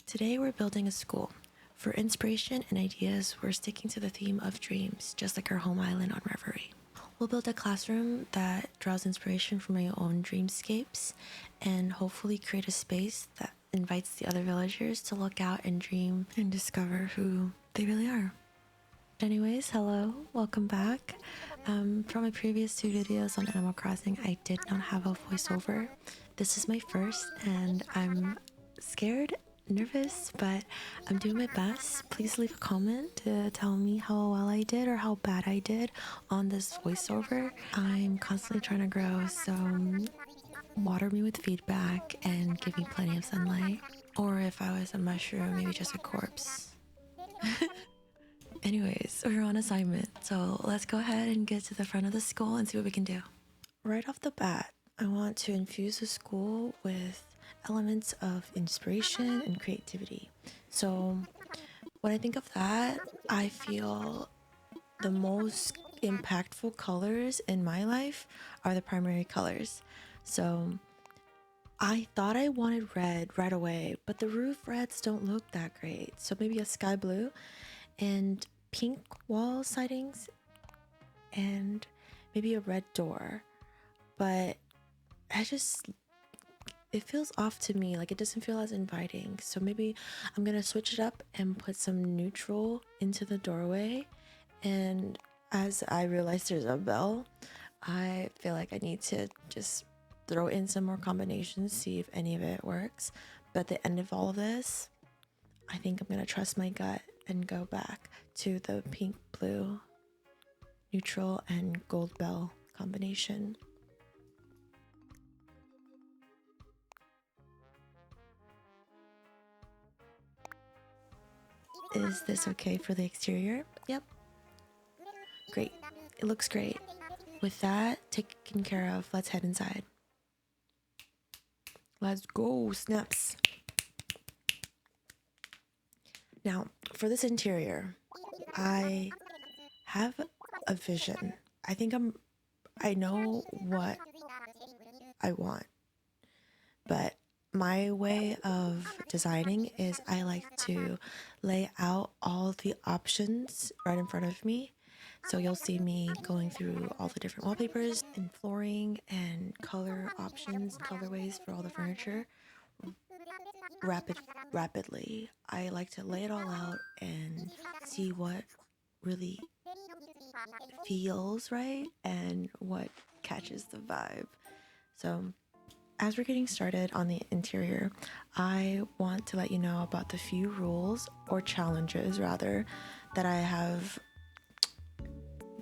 Today we're building a school. For inspiration and ideas, we're sticking to the theme of dreams, just like our home island on Reverie. We'll build a classroom that draws inspiration from our own dreamscapes and hopefully create a space that invites the other villagers to look out and dream and discover who they really are. Anyways, hello, welcome back. From my previous two videos on Animal Crossing, I did not have a voiceover. This is my first and I'm scared, nervous, but I'm doing my best. Please leave a comment to tell me how well I did or how bad I did on this voiceover. I'm constantly trying to grow, so water me with feedback and give me plenty of sunlight. Or if I was a mushroom, maybe just a corpse. Anyways, we're on assignment, so let's go ahead and get to the front of the school and see what we can do. Right off the bat, I want to infuse the school with elements of inspiration and creativity. So when I think of that, I feel the most impactful colors in my life are the primary colors. So I thought I wanted red right away, but the roof reds don't look that great. So maybe a sky blue and pink wall sidings and maybe a red door. But it feels off to me, like it doesn't feel as inviting. So maybe I'm gonna switch it up and put some neutral into the doorway. And as I realize there's a bell, I feel like I need to just throw in some more combinations, see if any of it works. But at the end of all of this, I think I'm gonna trust my gut and go back to the pink, blue, neutral, and gold bell combination. Is this okay for the exterior? Yep. Great. It looks great. With that taken care of, let's head inside. Let's go, snaps. Now, for this interior, I have a vision. I know what I want, but my way of designing is I like to lay out all the options right in front of me. So you'll see me going through all the different wallpapers and flooring and color options, colorways for all the furniture rapidly. I like to lay it all out and see what really feels right and what catches the vibe. So as we're getting started on the interior, I want to let you know about the few rules or challenges rather that I have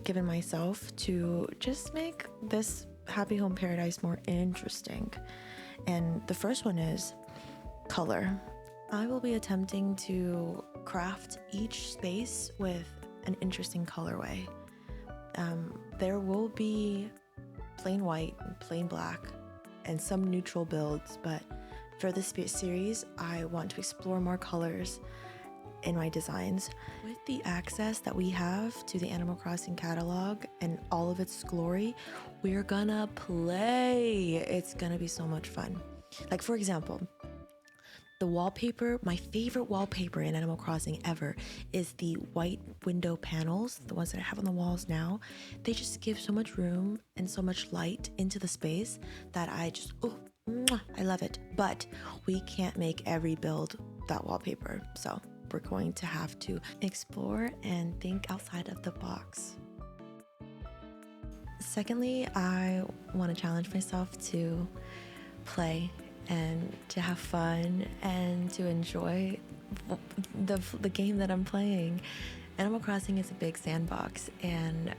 given myself to just make this happy home paradise more interesting. And the first one is color. I will be attempting to craft each space with an interesting colorway. There will be plain white, plain black, and some neutral builds, but for this series, I want to explore more colors in my designs. With the access that we have to the Animal Crossing catalog and all of its glory, we're gonna play. It's gonna be so much fun. Like, for example, the wallpaper, my favorite wallpaper in Animal Crossing ever is the white window panels, the ones that I have on the walls now. They just give so much room and so much light into the space that I love it. But we can't make every build that wallpaper, so we're going to have to explore and think outside of the box. Secondly, I want to challenge myself to play and to have fun and to enjoy the game that I'm playing. Animal Crossing is a big sandbox, and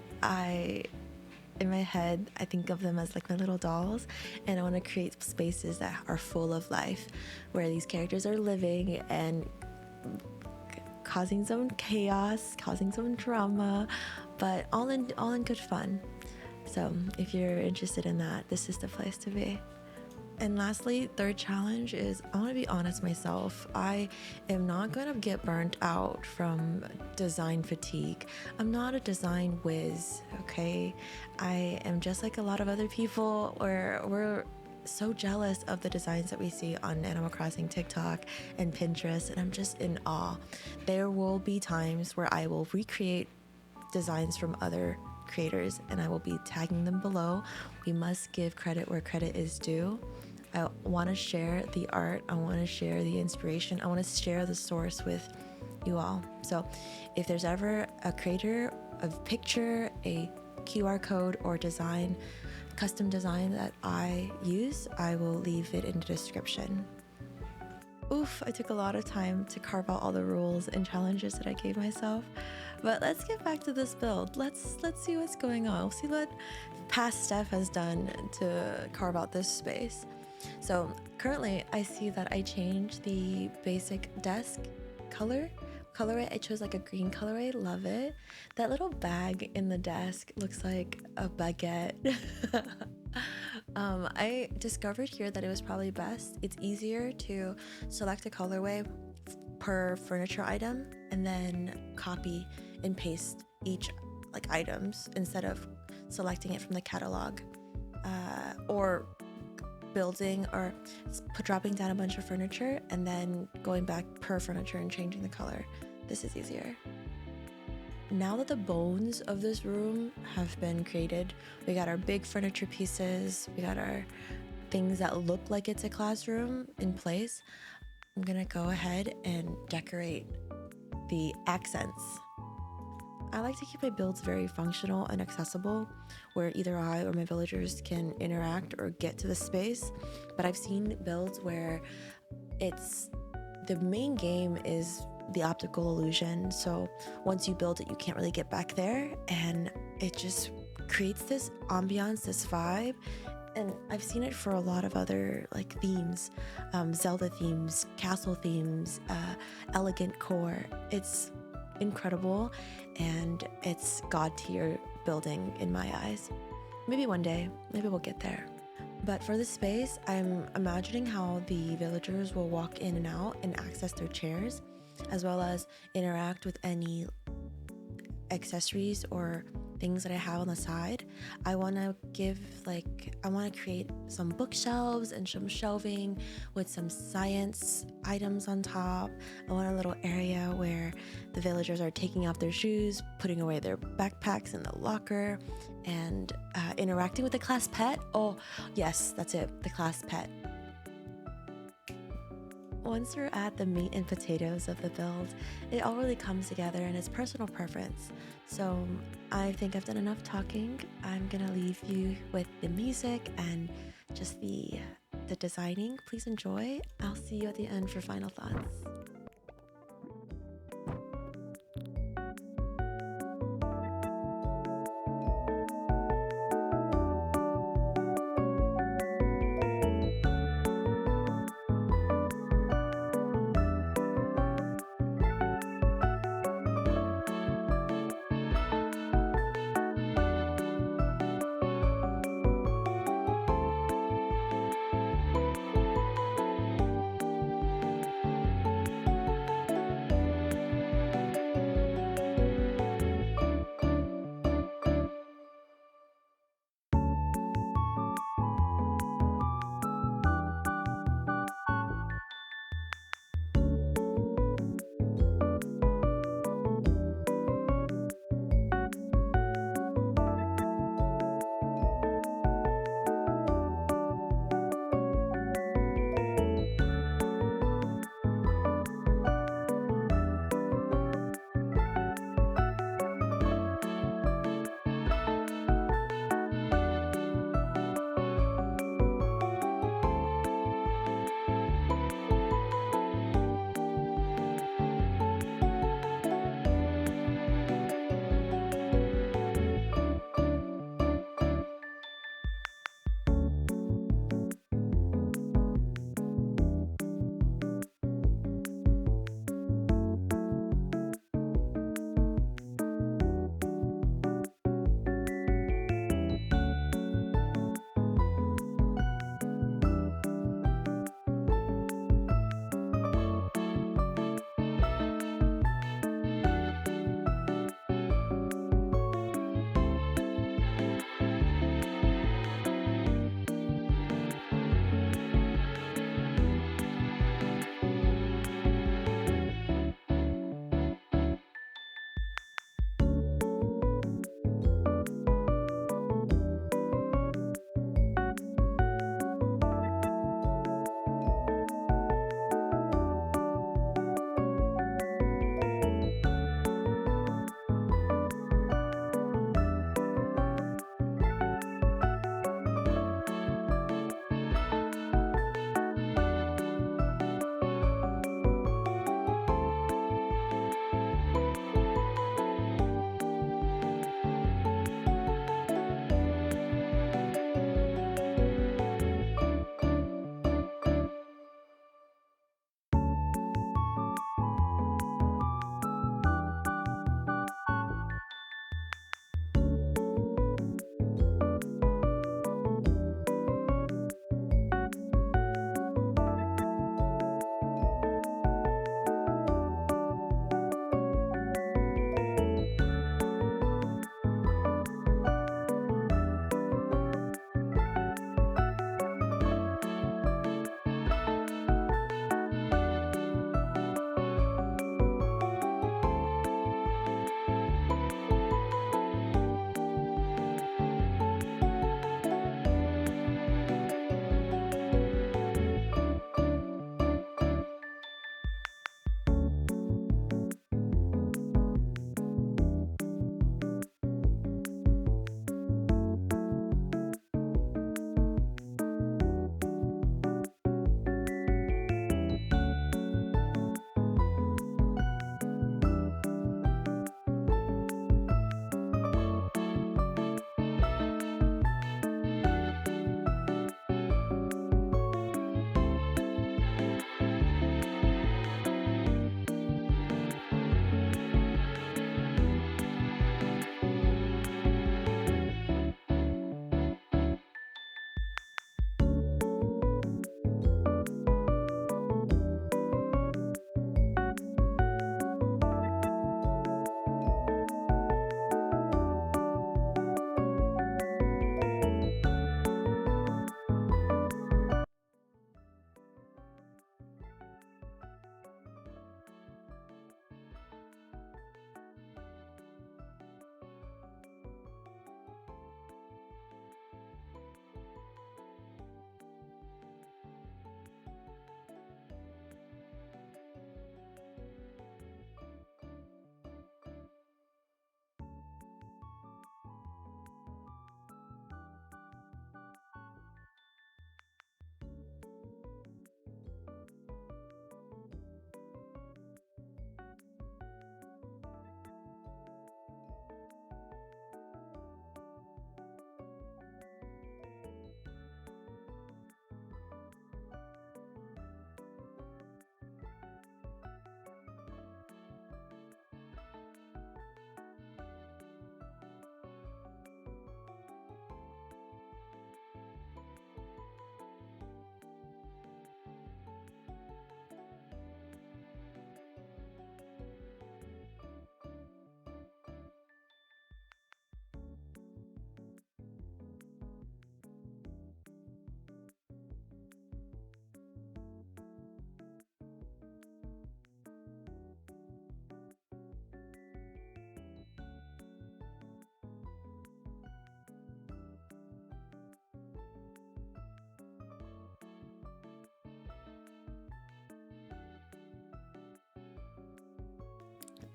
in my head, I think of them as like my little dolls, and I want to create spaces that are full of life, where these characters are living and causing some chaos, causing some drama, but all in good fun. So if you're interested in that, this is the place to be. And lastly, third challenge is I want to be honest myself. I am not going to get burnt out from design fatigue. I'm not a design whiz, okay? I am just like a lot of other people where we're so jealous of the designs that we see on Animal Crossing TikTok and Pinterest, and I'm just in awe. There will be times where I will recreate designs from other creators and I will be tagging them below. We must give credit where credit is due. I want to share the art, I want to share the inspiration, I want to share the source with you all. So if there's ever a creator of picture, a QR code, or design, custom design that I use, I will leave it in the description. Oof, I took a lot of time to carve out all the rules and challenges that I gave myself. But let's get back to this build. Let's see what's going on. We'll see what past Steph has done to carve out this space. So currently I see that I changed the basic desk colorway. I chose like a green colorway. Love it. That little bag in the desk looks like a baguette. I discovered here that it was probably best. It's easier to select a colorway per furniture item and then copy and paste each like items instead of selecting it from the catalog, or building or dropping down a bunch of furniture and then going back per furniture and changing the color. This is easier. Now that the bones of this room have been created, we got our big furniture pieces, we got our things that look like it's a classroom in place. I'm gonna go ahead and decorate the accents. I like to keep my builds very functional and accessible, where either I or my villagers can interact or get to the space. But I've seen builds where the main game is the optical illusion. So once you build it, you can't really get back there, and it just creates this ambiance, this vibe. And I've seen it for a lot of other like themes, Zelda themes, castle themes, elegant core. It's incredible, and it's god tier building in my eyes. Maybe one day, maybe we'll get there. But for this space, I'm imagining how the villagers will walk in and out and access their chairs, as well as interact with any accessories or things that I have on the side. I want to create some bookshelves and some shelving with some science items on top. I want a little area where the villagers are taking off their shoes, putting away their backpacks in the locker, and interacting with the class pet. Oh yes, that's it, the class pet. Once we're at the meat and potatoes of the build, it all really comes together, and it's personal preference. So I think I've done enough talking. I'm gonna leave you with the music and just the designing. Please enjoy. I'll see you at the end for final thoughts.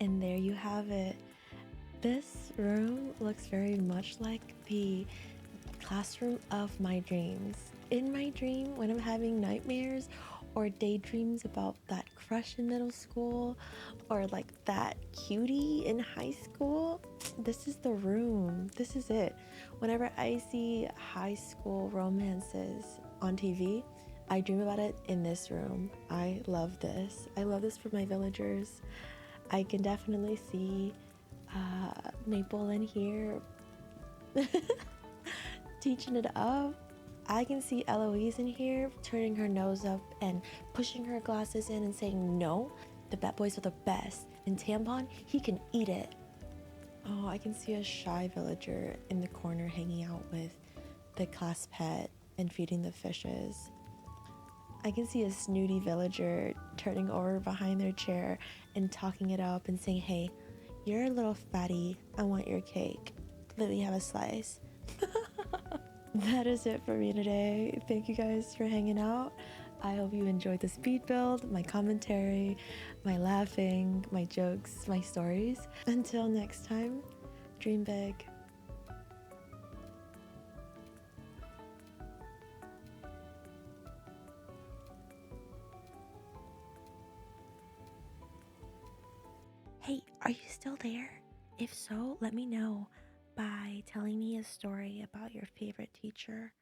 And there you have it. This room looks very much like the classroom of my dreams. In my dream, when I'm having nightmares or daydreams about that crush in middle school or like that cutie in high school, this is the room. This is it. Whenever I see high school romances on TV, I dream about it in this room. I love this. I love this for my villagers. I can definitely see Maple in here teaching it up. I can see Eloise in here turning her nose up and pushing her glasses in and saying, no, the Bat Boys are the best. And Tampon, he can eat it. Oh, I can see a shy villager in the corner hanging out with the class pet and feeding the fishes. I can see a snooty villager turning over behind their chair and talking it up and saying, hey, you're a little fatty. I want your cake. Let me have a slice. That is it for me today. Thank you guys for hanging out. I hope you enjoyed the speed build, my commentary, my laughing, my jokes, my stories. Until next time, dream big. Hey, are you still there? If so, let me know by telling me a story about your favorite teacher